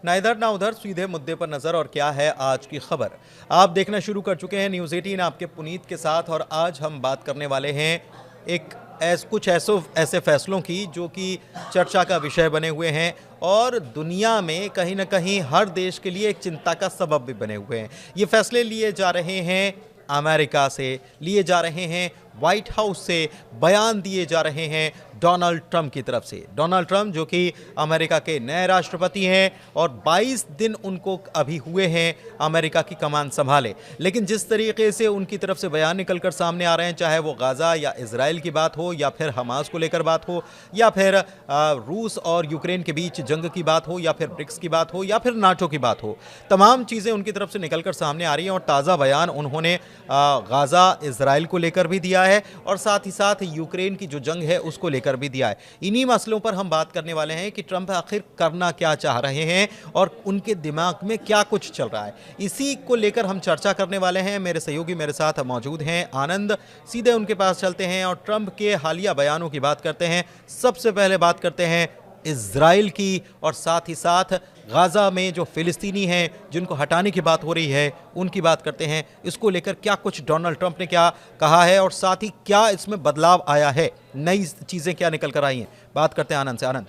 ना इधर ना उधर, सीधे मुद्दे पर नजर। और क्या है आज की खबर, आप देखना शुरू कर चुके हैं न्यूज़ 18 आपके पुनीत के साथ। और आज हम बात करने वाले हैं कुछ ऐसे फैसलों की जो कि चर्चा का विषय बने हुए हैं और दुनिया में कहीं ना कहीं हर देश के लिए एक चिंता का सबब भी बने हुए हैं। ये फैसले लिए जा रहे हैं अमेरिका से, लिए जा रहे हैं व्हाइट हाउस से, बयान दिए जा रहे हैं डोनाल्ड ट्रंप की तरफ से। डोनाल्ड ट्रंप जो कि अमेरिका के नए राष्ट्रपति हैं और 22 दिन उनको अभी हुए हैं अमेरिका की कमान संभाले, लेकिन जिस तरीके से उनकी तरफ से बयान निकलकर सामने आ रहे हैं, चाहे वो गाज़ा या इजराइल की बात हो, या फिर हमास को लेकर बात हो, या फिर रूस और यूक्रेन के बीच जंग की बात हो, या फिर ब्रिक्स की बात हो, या फिर नाटो की बात हो, तमाम चीज़ें उनकी तरफ से निकलकर सामने आ रही हैं। और ताज़ा बयान उन्होंने गाज़ा इजराइल को लेकर भी दिया है और साथ ही साथ यूक्रेन की जो जंग है उसको लेकर भी दिया है। इन्हीं मसलों पर हम बात करने वाले हैं कि ट्रंप आखिर करना क्या चाह रहे हैं और उनके दिमाग में क्या कुछ चल रहा है, इसी को लेकर हम चर्चा करने वाले हैं। मेरे सहयोगी मेरे साथ मौजूद हैं, आनंद, सीधे उनके पास चलते हैं और ट्रंप के हालिया बयानों की बात करते हैं। सबसे पहले बात करते हैं इजराइल की और साथ ही साथ गाज़ा में जो फिलिस्तीनी हैं जिनको हटाने की बात हो रही है उनकी बात करते हैं। इसको लेकर क्या कुछ डोनाल्ड ट्रंप ने क्या कहा है और साथ ही क्या इसमें बदलाव आया है, नई चीज़ें क्या निकल कर आई हैं, बात करते हैं आनंद से। आनंद,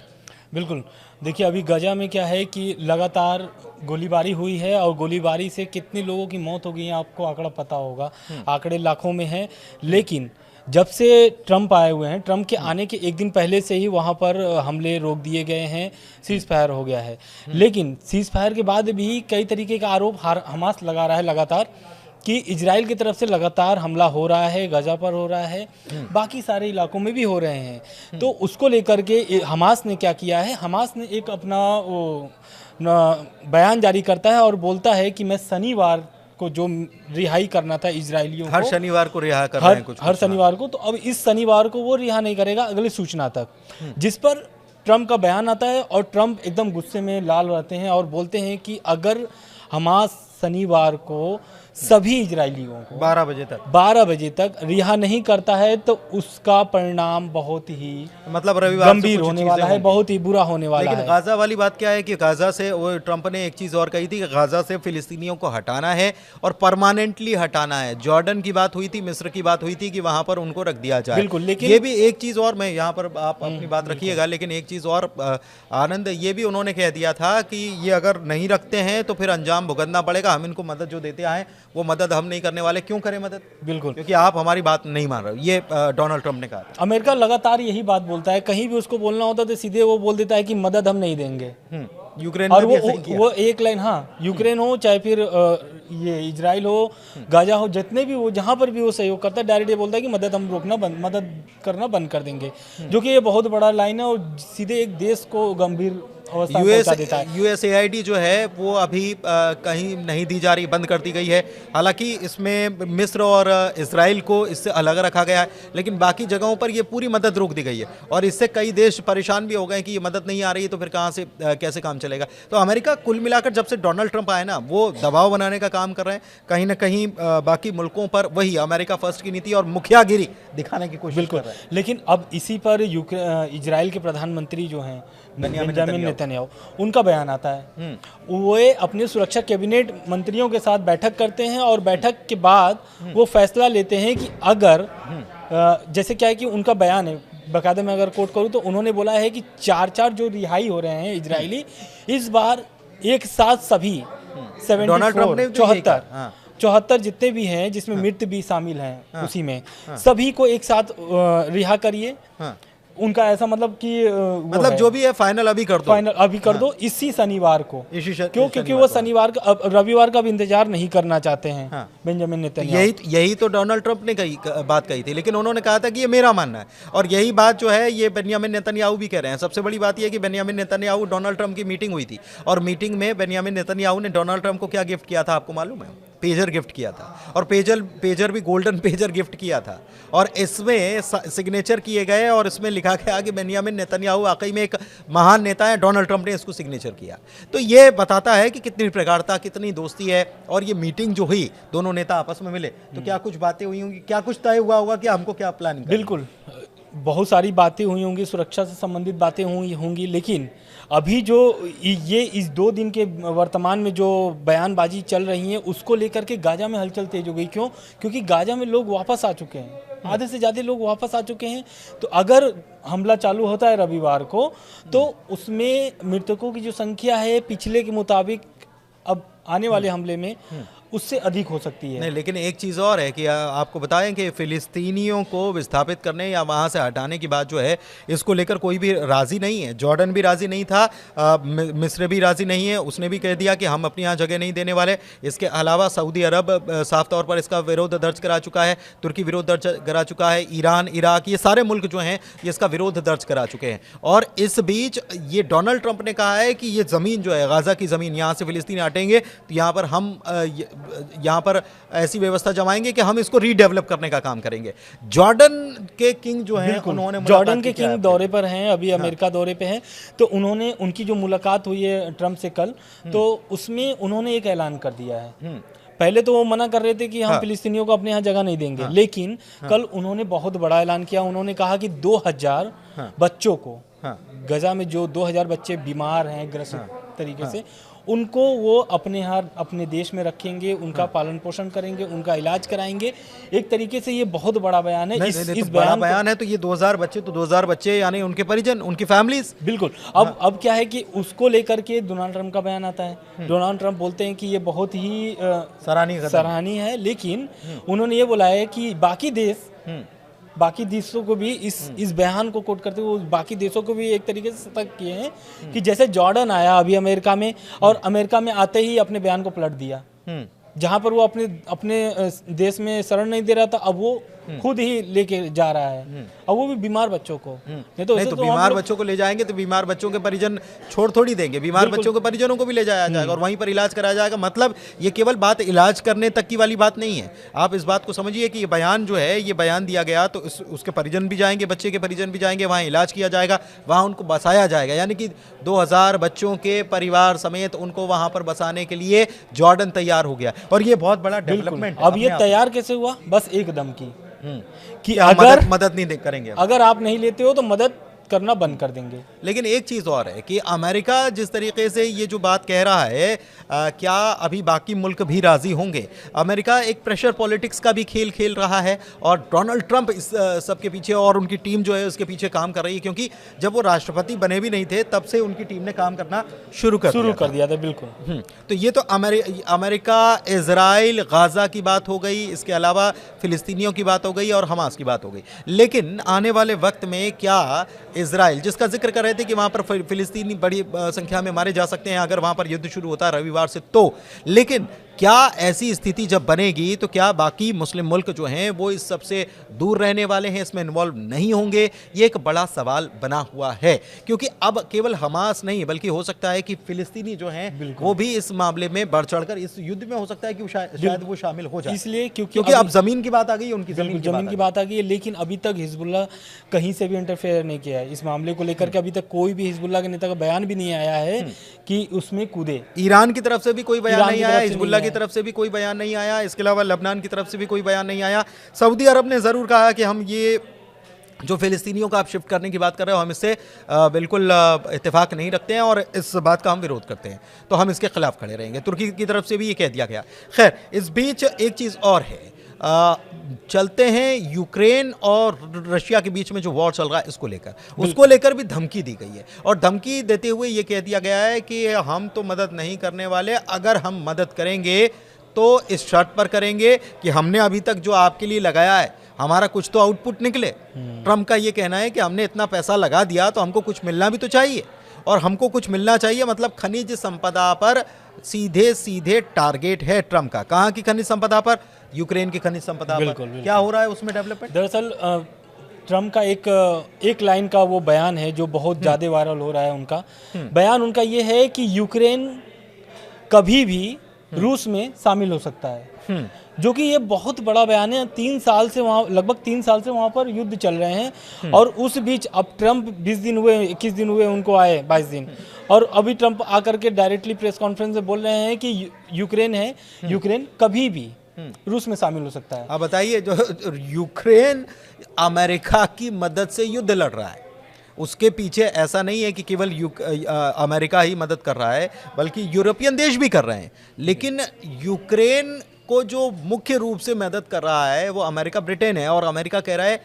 बिल्कुल, देखिए अभी गाज़ा में क्या है कि लगातार गोलीबारी हुई है और गोलीबारी से कितने लोगों की मौत हो गई है आपको आंकड़ा पता होगा, आंकड़े लाखों में हैं। लेकिन जब से ट्रंप आए हुए हैं, ट्रंप के आने के एक दिन पहले से ही वहाँ पर हमले रोक दिए गए हैं, सीज फायर हो गया है। लेकिन सीज फायर के बाद भी कई तरीके का आरोप हमास लगा रहा है लगातार कि इजराइल की तरफ से लगातार हमला हो रहा है, गाज़ा पर हो रहा है, बाकी सारे इलाकों में भी हो रहे हैं। तो उसको लेकर के हमास ने क्या किया है, हमास ने एक अपना बयान जारी करता है और बोलता है कि मैं शनिवार को जो रिहाई करना था इजरायलियों हर को, शनिवार को रिहा कर रहे हैं कुछ हर शनिवार को, तो अब इस शनिवार को वो रिहा नहीं करेगा अगली सूचना तक। जिस पर ट्रंप का बयान आता है और ट्रंप एकदम गुस्से में लाल रहते हैं और बोलते हैं कि अगर हमास शनिवार को सभी इजरायलियों को 12 बजे तक रिहा नहीं करता है तो उसका परिणाम बहुत ही मतलब रविवार गंभीर होने वाला है, बहुत ही बुरा होने वाला है। लेकिन गाज़ा वाली बात क्या है कि गाज़ा से वो ट्रंप ने एक चीज़ और कही थी कि गाज़ा से फिलिस्तीनियों को हटाना है और परमानेंटली हटाना है। जॉर्डन की बात हुई थी, मिस्र की बात हुई थी कि वहां पर उनको रख दिया जाए। बिल्कुल, लेकिन ये भी एक चीज़ और, मैं यहाँ पर आप अपनी बात रखिएगा, लेकिन एक चीज़ और आनंद, ये भी उन्होंने कह दिया था कि ये अगर नहीं रखते हैं तो फिर अंजाम भुगतना पड़ेगा। हम इनको मदद जो देते आए वो मदद हम नहीं करने वाले, क्यों करें मदद, बिल्कुल, क्योंकि आप हमारी बात नहीं मान रहे। ये डोनाल्ड ट्रंप ने कहा था। अमेरिका लगातार यही बात बोलता है, कहीं भी उसको बोलना होता है तो सीधे वो बोल देता है कि मदद हम नहीं देंगे। यूक्रेन और में भी वो एक लाइन, हाँ, यूक्रेन हो चाहे फिर ये इजराइल हो, गाजा हो, जितने भी वो जहाँ पर भी वो सहयोग करता है डायरेक्ट ये बोलता है कि मदद करना बंद कर देंगे, जो कि ये बहुत बड़ा लाइन है और सीधे एक देश को गंभीर अवस्था में पहुंचा देता है। यूएसएआईडी जो है वो अभी कहीं नहीं दी जा रही, बंद कर दी गई है। हालांकि इसमें मिस्र और इजराइल को इससे अलग रखा गया है, लेकिन बाकी जगहों पर ये पूरी मदद रोक दी गई है और इससे कई देश परेशान भी हो गए कि ये मदद नहीं आ रही है तो फिर कहाँ से कैसे काम चलेगा। तो अमेरिका कुल मिलाकर जब से डोनाल्ड ट्रंप आए ना, वो दबाव बनाने का काम कर रहे हैं कहीं ना कहीं बाकी मुल्कों पर, वही अमेरिका फर्स्ट की नीति और मुखियागिरी दिखाने की कोशिश कर रहे हैं। लेकिन अब इसी पर इजराइल के प्रधानमंत्री जो हैं बेंजामिन नेतन्याहू, उनका बयान आता है। वो अपने सुरक्षा कैबिनेट मंत्रियों के साथ बैठक करते हैं और बैठक के बाद वो फैसला लेते हैं कि अगर जैसे क्या है कि उनका बयान है, बाकायदा मैं अगर कोट करूँ तो उन्होंने बोला है कि 4 जो रिहाई हो रहे हैं इजरायली, इस बार एक साथ सभी 74 जितने भी हैं जिसमें मृत भी शामिल हैं, उसी में सभी को एक साथ रिहा करिए। उनका ऐसा मतलब कि मतलब जो भी है फाइनल अभी कर दो इसी शनिवार को, क्यों, क्योंकि वो शनिवार का, रविवार का भी इंतजार नहीं करना चाहते हैं बेंजामिन नेतन्याहू। यही तो डोनाल्ड ट्रंप ने बात कही थी, लेकिन उन्होंने कहा था कि ये मेरा मानना है और यही बात जो है ये बेंजामिन नेतन्याहू भी कह रहे हैं। सबसे बड़ी बात यह कि बेंजामिन नेतन्याहू, डोनाल्ड ट्रंप की मीटिंग हुई थी और मीटिंग में बेंजामिन नेतन्याहू ने डोनाल्ड ट्रंप को क्या गिफ्ट किया था आपको मालूम है? पेजर गिफ्ट किया था और पेजर भी गोल्डन पेजर गिफ्ट किया था और इसमें सिग्नेचर किए गए और इसमें लिखा गया कि बेंजामिन नेतन्याहू वाकई में एक महान नेता है। डोनाल्ड ट्रंप ने इसको सिग्नेचर किया, तो ये बताता है कि कितनी प्रगाढ़ता, कितनी दोस्ती है। और ये मीटिंग जो हुई, दोनों नेता आपस में मिले तो क्या कुछ बातें हुई होंगी, क्या कुछ तय हुआ होगा कि हमको क्या प्लानिंग। बिल्कुल, बहुत सारी बातें हुई होंगी, सुरक्षा से संबंधित बातें हुई होंगी, लेकिन अभी जो ये इस 2 दिन के वर्तमान में जो बयानबाजी चल रही है उसको लेकर के गाजा में हलचल तेज हो गई। क्यों? क्योंकि गाजा में लोग वापस आ चुके हैं, आधे से ज़्यादा लोग वापस आ चुके हैं। तो अगर हमला चालू होता है रविवार को, तो उसमें मृतकों की जो संख्या है पिछले के मुताबिक अब आने वाले हमले में उससे अधिक हो सकती है। नहीं, लेकिन एक चीज़ और है कि आपको बताएं कि फ़िलिस्तीनियों को विस्थापित करने या वहाँ से हटाने की बात जो है, इसको लेकर कोई भी राज़ी नहीं है। जॉर्डन भी राज़ी नहीं था, मिस्र भी राज़ी नहीं है, उसने भी कह दिया कि हम अपनी यहाँ जगह नहीं देने वाले। इसके अलावा सऊदी अरब साफ तौर पर इसका विरोध दर्ज करा चुका है, तुर्की विरोध दर्ज करा चुका है, ईरान, इराक, ये सारे मुल्क जो हैं ये इसका विरोध दर्ज करा चुके हैं। और इस बीच ये डोनाल्ड ट्रंप ने कहा है कि ये ज़मीन जो है, गाज़ा की ज़मीन, यहाँ से फ़िलिस्तीनी हटेंगे तो यहाँ पर हम यहाँ पर ऐसी व्यवस्था जमाएंगे कि हम इसको रीडेवलप करने का काम करेंगे। जॉर्डन के किंग जो हैं, उन्होंने जॉर्डन के किंग दौरे पर हैं, अभी अमेरिका दौरे पे हैं। तो उन्होंने, उनकी जो मुलाकात हुई है ट्रंप से कल, तो उसमें उन्होंने एक ऐलान कर दिया है। पहले तो वो मना कर रहे थे कि हम फिलिस्तीनियों को अपने यहाँ जगह नहीं देंगे, लेकिन कल उन्होंने बहुत बड़ा ऐलान किया। उन्होंने कहा कि 2000 बच्चों को, गजा में जो 2000 बच्चे बीमार हैं ग्रसित तरीके से, उनको वो अपने यहाँ अपने देश में रखेंगे, उनका पालन पोषण करेंगे, उनका इलाज कराएंगे। एक तरीके से ये बहुत बड़ा बयान है। इस बड़ा बयान है तो ये 2000 बच्चे तो 2000 बच्चे यानी उनके परिजन, उनकी फैमिलीज। बिल्कुल। अब क्या है कि उसको लेकर के डोनाल्ड ट्रंप का बयान आता है। डोनाल्ड ट्रंप बोलते हैं कि ये बहुत ही सराहनीय है, लेकिन उन्होंने ये बोला है कि बाकी देशों को भी इस बयान को कोट करते हुए बाकी देशों को भी एक तरीके से सतर्क किए हैं कि जैसे जॉर्डन आया अभी अमेरिका में, और अमेरिका में आते ही अपने बयान को पलट दिया। जहां पर वो अपने देश में शरण नहीं दे रहा था, अब वो खुद ही लेके जा रहा है, अब वो भी बीमार बच्चों को। नहीं तो बीमार बच्चों को ले जाएंगे तो बीमार बच्चों के परिजन छोड़ थोड़ी देंगे, बीमार बच्चों के परिजनों को भी ले जाया जाएगा और वहीं पर इलाज कराया जाएगा। मतलब ये केवल बात इलाज करने तक की वाली बात नहीं है। आप इस बात को समझिए कि ये बयान जो है, ये बयान दिया गया तो उसके परिजन भी जाएंगे, बच्चे के परिजन भी जाएंगे, वहाँ इलाज किया जाएगा, वहाँ उनको बसाया जाएगा। यानी कि 2000 बच्चों के परिवार समेत उनको वहाँ पर बसाने के लिए जॉर्डन तैयार हो गया, और ये बहुत बड़ा डेवलपमेंट। अब ये तैयार कैसे हुआ? बस एक दम की कि अगर मदद नहीं करेंगे, अगर आप नहीं लेते हो तो मदद करना बंद कर देंगे। लेकिन एक चीज़ और है कि अमेरिका जिस तरीके से ये जो बात कह रहा है, क्या अभी बाकी मुल्क भी राज़ी होंगे? अमेरिका एक प्रेशर पॉलिटिक्स का भी खेल खेल रहा है और डोनाल्ड ट्रंप इस सब के पीछे और उनकी टीम जो है उसके पीछे काम कर रही है, क्योंकि जब वो राष्ट्रपति बने भी नहीं थे तब से उनकी टीम ने काम करना शुरू कर दिया था। बिल्कुल। तो ये तो अमेरिका, इजराइल, गाज़ा की बात हो गई, इसके अलावा फ़िलिस्तीनियों की बात हो गई और हमास की बात हो गई। लेकिन आने वाले वक्त में क्या इजराइल, जिसका जिक्र कर रहे थे कि वहाँ पर फिलिस्तीनी बड़ी संख्या में मारे जा सकते हैं अगर वहाँ पर युद्ध शुरू होता है रविवार से, तो लेकिन क्या ऐसी स्थिति जब बनेगी तो क्या बाकी मुस्लिम मुल्क जो हैं वो इस सबसे दूर रहने वाले हैं, इसमें इन्वॉल्व नहीं होंगे? ये एक बड़ा सवाल बना हुआ है, क्योंकि अब केवल हमास नहीं बल्कि हो सकता है कि फिलिस्तीनी जो हैं वो भी इस मामले में बढ़ चढ़कर इस युद्ध में हो सकता है कि शायद वो शामिल हो जाए, इसलिए क्योंकि अब जमीन की बात आ गई, उनकी जमीन की बात आ गई है। लेकिन अभी तक हिजबुल्लाह कहीं से भी इंटरफेयर नहीं किया है इस मामले को लेकर के। अभी तक कोई भी हिजबुल्लाह के नेता का बयान भी नहीं आया है कि उसमें कूदे। ईरान की तरफ से भी कोई बयान नहीं आया, हिजबुल्लाह की तरफ से भी कोई बयान नहीं आया, इसके अलावा लेबनान की तरफ से भी कोई बयान नहीं आया। सऊदी अरब ने ज़रूर कहा कि हम ये जो फ़िलिस्तीनियों का आप शिफ्ट करने की बात कर रहे हो, हम इससे बिल्कुल इत्तेफाक नहीं रखते हैं और इस बात का हम विरोध करते हैं, तो हम इसके खिलाफ खड़े रहेंगे। तुर्की की तरफ से भी ये कह दिया गया। खैर, इस बीच एक चीज़ और है, चलते हैं यूक्रेन और रशिया के बीच में जो वॉर चल रहा है इसको लेकर, उसको लेकर भी धमकी दी गई है और धमकी देते हुए ये कह दिया गया है कि हम तो मदद नहीं करने वाले, अगर हम मदद करेंगे तो इस शर्त पर करेंगे कि हमने अभी तक जो आपके लिए लगाया है हमारा कुछ तो आउटपुट निकले। ट्रंप का ये कहना है कि हमने इतना पैसा लगा दिया तो हमको कुछ मिलना भी तो चाहिए, और हमको कुछ मिलना चाहिए मतलब खनिज संपदा पर सीधे सीधे टारगेट है ट्रंप का। कहाँ की खनिज संपदा पर? यूक्रेन की खनिज संपदा पर। क्या हो रहा है उसमें डेवलपमेंट? दरअसल ट्रंप का एक लाइन का वो बयान है जो बहुत ज़्यादा वायरल हो रहा है। उनका बयान उनका ये है कि यूक्रेन कभी भी रूस में शामिल हो सकता है, जो कि ये बहुत बड़ा बयान है। 3 साल से वहाँ, लगभग 3 साल से वहाँ पर युद्ध चल रहे हैं और उस बीच अब ट्रंप 20 दिन हुए, 21 दिन हुए उनको आए, 22 दिन, और अभी ट्रंप आकर के डायरेक्टली प्रेस कॉन्फ्रेंस में बोल रहे हैं कि यूक्रेन कभी भी रूस में शामिल हो सकता है। अब बताइए, जो यूक्रेन अमेरिका की मदद से युद्ध लड़ रहा है, उसके पीछे ऐसा नहीं है कि केवल अमेरिका ही मदद कर रहा है, बल्कि यूरोपियन देश भी कर रहे हैं। लेकिन यूक्रेन को जो मुख्य रूप से मदद कर रहा है वो अमेरिका, ब्रिटेन है, और अमेरिका कह रहा है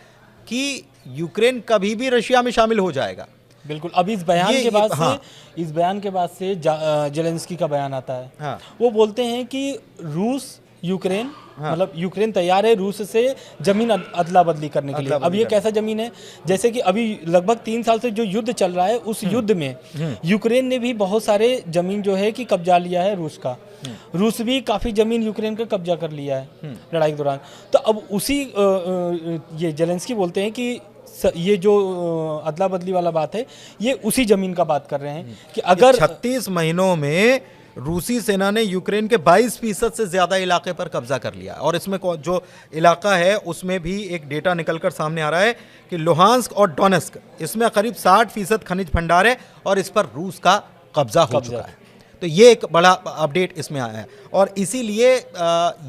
कि यूक्रेन कभी भी रशिया में शामिल हो जाएगा। बिल्कुल। अब इस बयान के बाद से जेलेंस्की का बयान आता है। हाँ। वो बोलते हैं कि रूस यूक्रेन मतलब यूक्रेन तैयार है रूस से जमीन अदला बदली करने के लिए। अब ये कैसा जमीन है, जैसे कि अभी लगभग 3 साल से जो युद्ध चल रहा है, उस युद्ध में यूक्रेन ने भी बहुत सारे जमीन जो है कि कब्जा लिया है रूस का। रूस भी काफी जमीन यूक्रेन का कब्जा कर लिया है लड़ाई के दौरान। तो अब उसी ये जेलेंस्की बोलते हैं कि ये जो अदला बदली वाला बात है, ये उसी जमीन का बात कर रहे हैं कि अगर 36 महीनों में रूसी सेना ने यूक्रेन के 22% से ज्यादा इलाके पर कब्जा कर लिया। और इसमें जो इलाका है उसमें भी एक डेटा निकलकर सामने आ रहा है कि लुहांस्क और डोनेस्क, इसमें करीब 60% खनिज भंडार है और इस पर रूस का कब्जा हो चुका है। तो ये एक बड़ा अपडेट इसमें आया है। और इसीलिए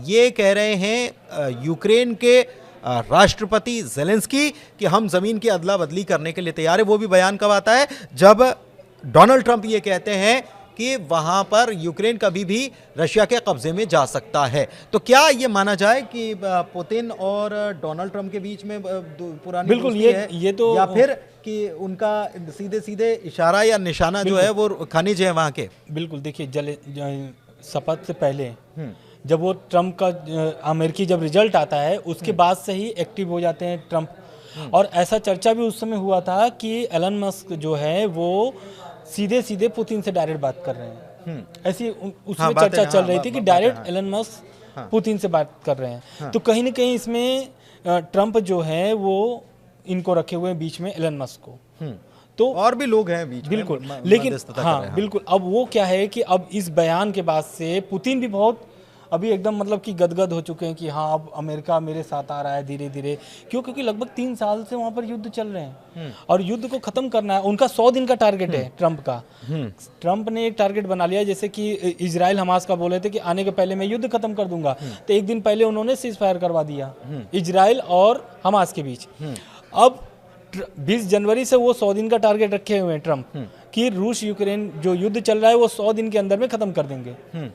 ये कह रहे हैं यूक्रेन के राष्ट्रपति जेलेंस्की कि हम जमीन की अदला बदली करने के लिए तैयार है। वो भी बयान कब आता है, जब डोनाल्ड ट्रंप ये कहते हैं कि वहां पर यूक्रेन कभी भी रशिया के कब्जे में जा सकता है। तो क्या ये माना जाए कि पुतिन और डोनाल्ड ट्रंप के बीच में पुरानी बिल्कुल ये तो, या फिर कि उनका सीधे सीधे इशारा या निशाना जो है वो खनिज है वहां के? बिल्कुल। देखिए, शपथ से पहले जब वो ट्रंप का अमेरिकी जब रिजल्ट आता है, उसके बाद से ही एक्टिव हो जाते हैं ट्रंप। और ऐसा चर्चा भी उस समय हुआ था कि एलन मस्क जो है वो सीधे पुतिन से डायरेक्ट बात कर रहे हैं। ऐसी उसमें चर्चा चल रही थी कि डायरेक्ट एलन मस्क पुतिन से बात कर रहे हैं। तो कहीं ना कहीं इसमें ट्रंप जो है वो इनको रखे हुए हैं बीच में, एलन मस्क को। तो और भी लोग हैं बीच में, बिल्कुल। लेकिन हाँ, बिल्कुल। अब वो क्या है कि अब इस बयान के बाद से पुतिन भी बहुत अभी एकदम मतलब कि गदगद हो चुके हैं कि हाँ, अब अमेरिका मेरे साथ आ रहा है धीरे धीरे। क्योंकि लगभग 3 साल से वहाँ पर युद्ध चल रहे हैं और युद्ध को खत्म करना है। उनका 100 दिन का टारगेट है ट्रंप का। ट्रंप ने एक टारगेट बना लिया, जैसे कि इजराइल हमास का बोले थे कि आने के पहले मैं युद्ध खत्म कर दूंगा। तो एक दिन पहले उन्होंने सीज फायर करवा दिया इजराइल और हमास के बीच। अब 20 जनवरी से वो 100 दिन का टारगेट रखे हुए हैं ट्रंप कि रूस यूक्रेन जो युद्ध चल रहा है वो 100 दिन के अंदर में खत्म कर देंगे।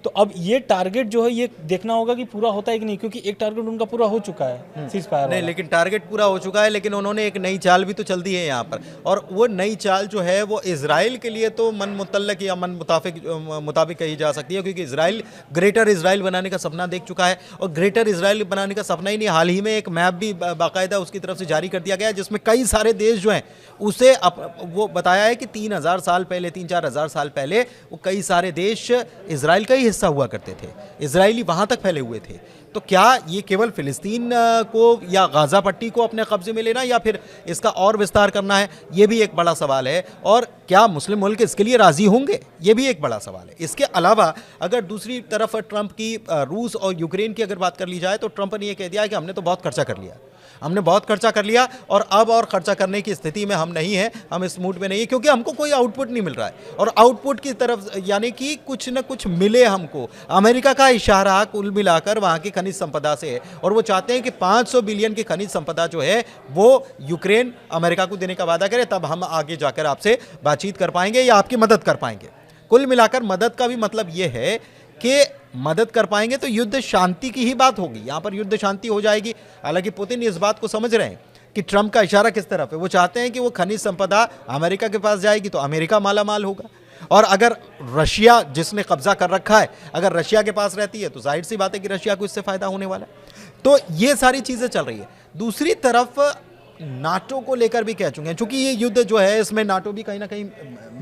तो अब ये टारगेट जो है ये देखना होगा कि पूरा होता है कि नहीं, क्योंकि एक टारगेट उनका पूरा हो चुका है सीज फायर नहीं, लेकिन टारगेट पूरा हो चुका है, लेकिन उन्होंने एक नई चाल भी तो चल दी है यहाँ पर। और वो नई चाल जो है वो इजराइल के लिए तो मन मुतल्लक या मन मुताबिक कही जा सकती है, क्योंकि इजराइल ग्रेटर इजराइल बनाने का सपना देख चुका है। और ग्रेटर इजराइल बनाने का सपना ही नहीं, हाल ही में एक मैप भी बाकायदा उसकी तरफ से जारी कर दिया गया, जिसमें कई सारे देश जो हैं उसे वो बताया है कि 3,000 साल पहले, 3-4 हज़ार साल पहले वो कई सारे देश इजराइल का ही हिस्सा हुआ करते थे, इजरायली वहां तक फैले हुए थे। तो क्या ये केवल फिलिस्तीन को या गाजा पट्टी को अपने कब्जे में लेना या फिर इसका और विस्तार करना है, ये भी एक बड़ा सवाल है। और क्या मुस्लिम मुल्क इसके लिए राजी होंगे, ये भी एक बड़ा सवाल है। इसके अलावा अगर दूसरी तरफ ट्रंप की रूस और यूक्रेन की अगर बात कर ली जाए, तो ट्रंप ने ये कह दिया कि हमने तो बहुत खर्चा कर लिया, हमने बहुत खर्चा कर लिया और अब और खर्चा करने की स्थिति में हम नहीं हैं, हम इस मूड में नहीं है, क्योंकि हमको कोई आउटपुट नहीं मिल रहा है। और आउटपुट की तरफ यानी कि कुछ न कुछ मिले हमको। अमेरिका का इशारा कुल मिलाकर वहाँ की खनिज संपदा से है और वो चाहते हैं कि 500 बिलियन की खनिज संपदा जो है वो यूक्रेन अमेरिका को देने का वादा करे, तब हम आगे जाकर आपसे बातचीत कर पाएंगे या आपकी मदद कर पाएंगे। कुल मिलाकर मदद का भी मतलब ये है कि मदद कर पाएंगे तो युद्ध शांति की ही बात होगी, यहाँ पर युद्ध शांति हो जाएगी। हालांकि पुतिन इस बात को समझ रहे हैं कि ट्रंप का इशारा किस तरफ है। वो चाहते हैं कि वो खनिज संपदा अमेरिका के पास जाएगी तो अमेरिका माला माल होगा, और अगर रशिया जिसने कब्जा कर रखा है अगर रशिया के पास रहती है तो जाहिर सी बात है कि रशिया को इससे फायदा होने वाला है। तो ये सारी चीज़ें चल रही है। दूसरी तरफ नाटो को लेकर भी कह चुके हैं, चूंकि ये युद्ध जो है इसमें नाटो भी कहीं ना कहीं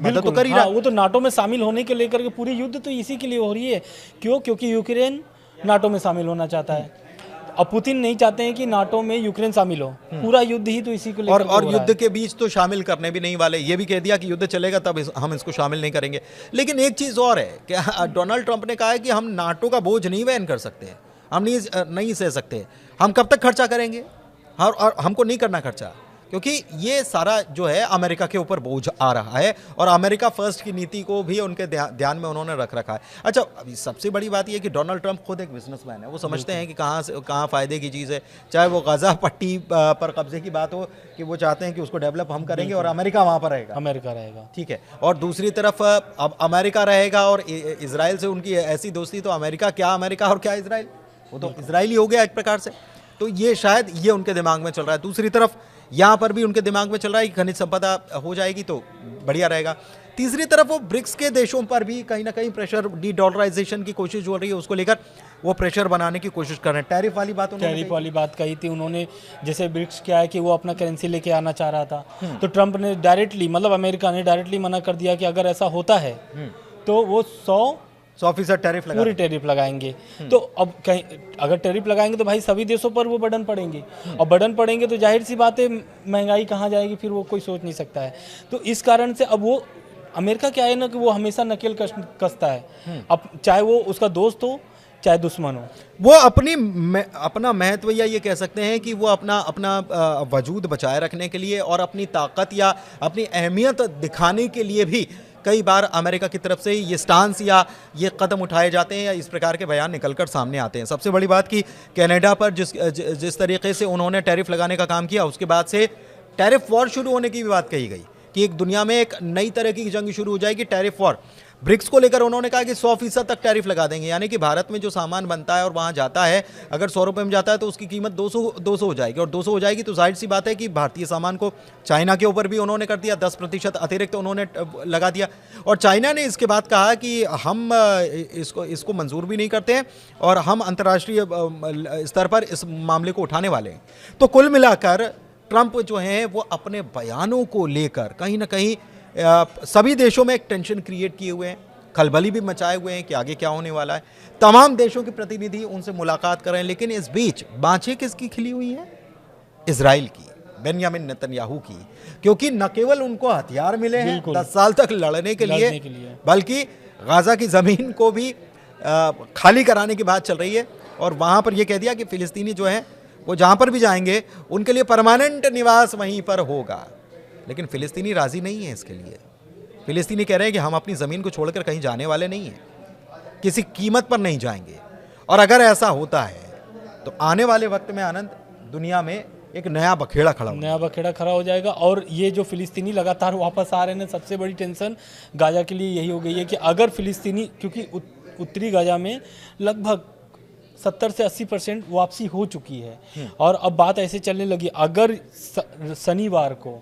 मदद तो कर ही रहा है। वो तो नाटो में शामिल होने के लेकर के पूरी युद्ध तो इसी के लिए हो रही है। क्यों? क्योंकि यूक्रेन नाटो में शामिल होना चाहता है। अब पुतिन नहीं चाहते हैं कि नाटो में यूक्रेन शामिल हो। पूरा युद्ध ही तो इसी को लेकर और युद्ध के बीच तो शामिल करने भी नहीं वाले। ये भी कह दिया कि युद्ध चलेगा तब हम इसको शामिल नहीं करेंगे। लेकिन एक चीज़ और है कि डोनाल्ड ट्रंप ने कहा है कि हम नाटो का बोझ नहीं वहन कर सकते, हम नहीं सह सकते। हम कब तक खर्चा करेंगे? और हमको नहीं करना खर्चा, क्योंकि ये सारा जो है अमेरिका के ऊपर बोझ आ रहा है और अमेरिका फर्स्ट की नीति को भी उनके ध्यान में उन्होंने रख रखा है। अच्छा, अभी सबसे बड़ी बात ये है कि डोनाल्ड ट्रंप खुद एक बिजनेसमैन है, वो समझते हैं कि कहाँ फ़ायदे की चीज़ है, चाहे वो गाज़ा पट्टी पर कब्जे की बात हो कि वो चाहते हैं कि उसको डेवलप हम करेंगे और अमेरिका वहाँ पर रहेगा, अमेरिका रहेगा, ठीक है। और दूसरी तरफ अब अमेरिका रहेगा और इजराइल से उनकी ऐसी दोस्ती, तो अमेरिका और क्या इजराइल, वो तो इजराइल ही हो गया एक प्रकार से। तो ये शायद ये उनके दिमाग में चल रहा है। दूसरी तरफ यहाँ पर भी उनके दिमाग में चल रहा है कि खनिज संपदा हो जाएगी तो बढ़िया रहेगा। तीसरी तरफ वो ब्रिक्स के देशों पर भी कहीं ना कहीं प्रेशर, डी डॉलराइजेशन की कोशिश हो रही है, उसको लेकर वो प्रेशर बनाने की कोशिश कर रहे हैं। टैरिफ वाली बात कही थी उन्होंने। जैसे ब्रिक्स क्या है कि वो अपना करेंसी लेके आना चाह रहा था, तो ट्रंप ने डायरेक्टली, मतलब अमेरिका ने डायरेक्टली मना कर दिया कि अगर ऐसा होता है तो वो 100% टैरिफ पूरी टैरिफ लगाएंगे। तो अब कहीं अगर टैरिफ लगाएंगे तो भाई सभी देशों पर वो बर्डन पड़ेंगे, और बर्डन पड़ेंगे तो जाहिर सी बात है महंगाई कहाँ जाएगी, फिर वो कोई सोच नहीं सकता है। तो इस कारण से अब वो अमेरिका क्या है ना कि वो हमेशा नकेल कसता है, अब चाहे वो उसका दोस्त हो चाहे दुश्मन हो, वो अपना महत्व, या ये कह सकते हैं कि वो अपना वजूद बचाए रखने के लिए और अपनी ताकत या अपनी अहमियत दिखाने के लिए भी कई बार अमेरिका की तरफ से ये स्टांस या ये कदम उठाए जाते हैं या इस प्रकार के बयान निकलकर सामने आते हैं। सबसे बड़ी बात कि कनाडा पर जिस तरीके से उन्होंने टैरिफ लगाने का काम किया, उसके बाद से टैरिफ वॉर शुरू होने की भी बात कही गई कि एक दुनिया में एक नई तरह की जंग शुरू हो जाएगी, टैरिफ वॉर। ब्रिक्स को लेकर उन्होंने कहा कि 100% तक टैरिफ लगा देंगे, यानी कि भारत में जो सामान बनता है और वहाँ जाता है, अगर 100 रुपये में जाता है तो उसकी कीमत 200 हो जाएगी, और 200 हो जाएगी तो जाहिर सी बात है कि भारतीय सामान को चाइना के ऊपर भी उन्होंने कर दिया, 10% अतिरिक्त उन्होंने लगा दिया। और चाइना ने इसके बाद कहा कि हम इसको मंजूर भी नहीं करते हैं और हम अंतर्राष्ट्रीय स्तर पर इस मामले को उठाने वाले हैं। तो कुल मिलाकर ट्रंप जो हैं वो अपने बयानों को लेकर कहीं ना कहीं सभी देशों में एक टेंशन क्रिएट किए हुए हैं, खलबली भी मचाए हुए हैं कि आगे क्या होने वाला है। तमाम देशों के प्रतिनिधि उनसे मुलाकात कर रहे हैं, लेकिन इस बीच बाँछें किसकी खिली हुई है? इजराइल की, बेंयामिन नेतन्याहू की, क्योंकि न केवल उनको हथियार मिले हैं 10 साल तक लड़ने के लिए, बल्कि गाजा की ज़मीन को भी खाली कराने की बात चल रही है। और वहाँ पर यह कह दिया कि फ़िलिस्तीनी जो हैं वो जहाँ पर भी जाएंगे उनके लिए परमानेंट निवास वहीं पर होगा। लेकिन फ़िलिस्तीनी राज़ी नहीं है इसके लिए। फ़िलिस्तीनी कह रहे हैं कि हम अपनी ज़मीन को छोड़कर कहीं जाने वाले नहीं हैं, किसी कीमत पर नहीं जाएंगे। और अगर ऐसा होता है तो आने वाले वक्त में आनंद, दुनिया में एक नया बखेड़ा खड़ा हो जाएगा। और ये जो फ़िलिस्तीनी लगातार वापस आ रहे हैं, सबसे बड़ी टेंशन गाजा के लिए यही हो गई है कि अगर फ़िलिस्तीनी, क्योंकि उत्तरी गाजा में लगभग 70 से 80% वापसी हो चुकी है, और अब बात ऐसे चलने लगी, अगर शनिवार को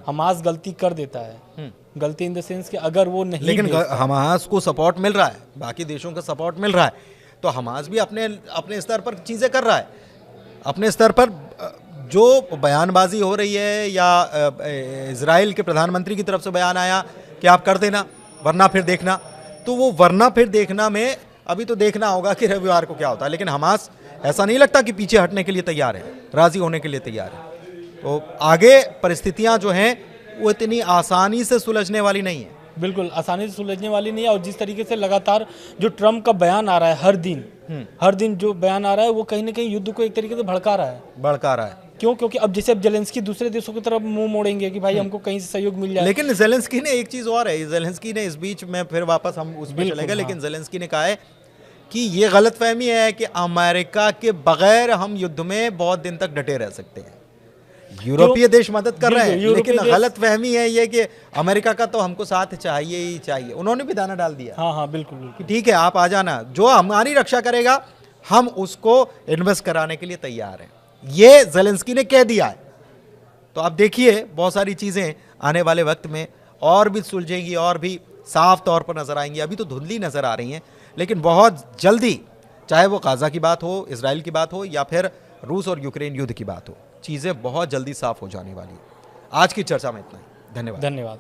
हमास गलती कर देता है, गलती इन द सेंस कि अगर वो नहीं, लेकिन हमास को सपोर्ट मिल रहा है, बाकी देशों का सपोर्ट मिल रहा है, तो हमास भी अपने स्तर पर चीज़ें कर रहा है। अपने स्तर पर जो बयानबाजी हो रही है, या इजराइल के प्रधानमंत्री की तरफ से बयान आया कि आप कर देना वरना फिर देखना, तो वो वरना फिर देखना में अभी तो देखना होगा कि रविवार को क्या होता है। लेकिन हमास ऐसा नहीं लगता कि पीछे हटने के लिए तैयार है, राज़ी होने के लिए तैयार है। तो आगे परिस्थितियां जो हैं वो इतनी आसानी से सुलझने वाली नहीं है, बिल्कुल आसानी से सुलझने वाली नहीं है। और जिस तरीके से लगातार जो ट्रंप का बयान आ रहा है, हर दिन जो बयान आ रहा है, वो कहीं ना कहीं युद्ध को एक तरीके से भड़का रहा है। क्यों? क्योंकि अब जैसे अब जेलेंस्की दूसरे देशों की तरफ मुंह मोड़ेंगे कि भाई हमको कहीं से सहयोग मिल जाए। लेकिन जेलेंस्की ने एक चीज़ और है, जेलेंस्की ने इस बीच में फिर वापस हम उसमें चलेंगे, लेकिन जेलेंस्की ने कहा है कि ये गलतफहमी है कि अमेरिका के बगैर हम युद्ध में बहुत दिन तक डटे रह सकते हैं। यूरोपीय देश मदद कर रहे हैं, लेकिन गलतफहमी है ये कि अमेरिका का तो हमको साथ चाहिए ही चाहिए। उन्होंने भी दाना डाल दिया, हाँ बिल्कुल, ठीक है आप आ जाना, जो हमारी रक्षा करेगा हम उसको इन्वेस्ट कराने के लिए तैयार हैं, ये जेलेंस्की ने कह दिया है। तो आप देखिए बहुत सारी चीज़ें आने वाले वक्त में और भी सुलझेंगी और भी साफ तौर पर नजर आएंगी। अभी तो धुंधली नजर आ रही हैं, लेकिन बहुत जल्दी, चाहे वो गाजा की बात हो, इजराइल की बात हो, या फिर रूस और यूक्रेन युद्ध की बात हो, चीज़ें बहुत जल्दी साफ हो जाने वाली है। आज की चर्चा में इतना ही। धन्यवाद।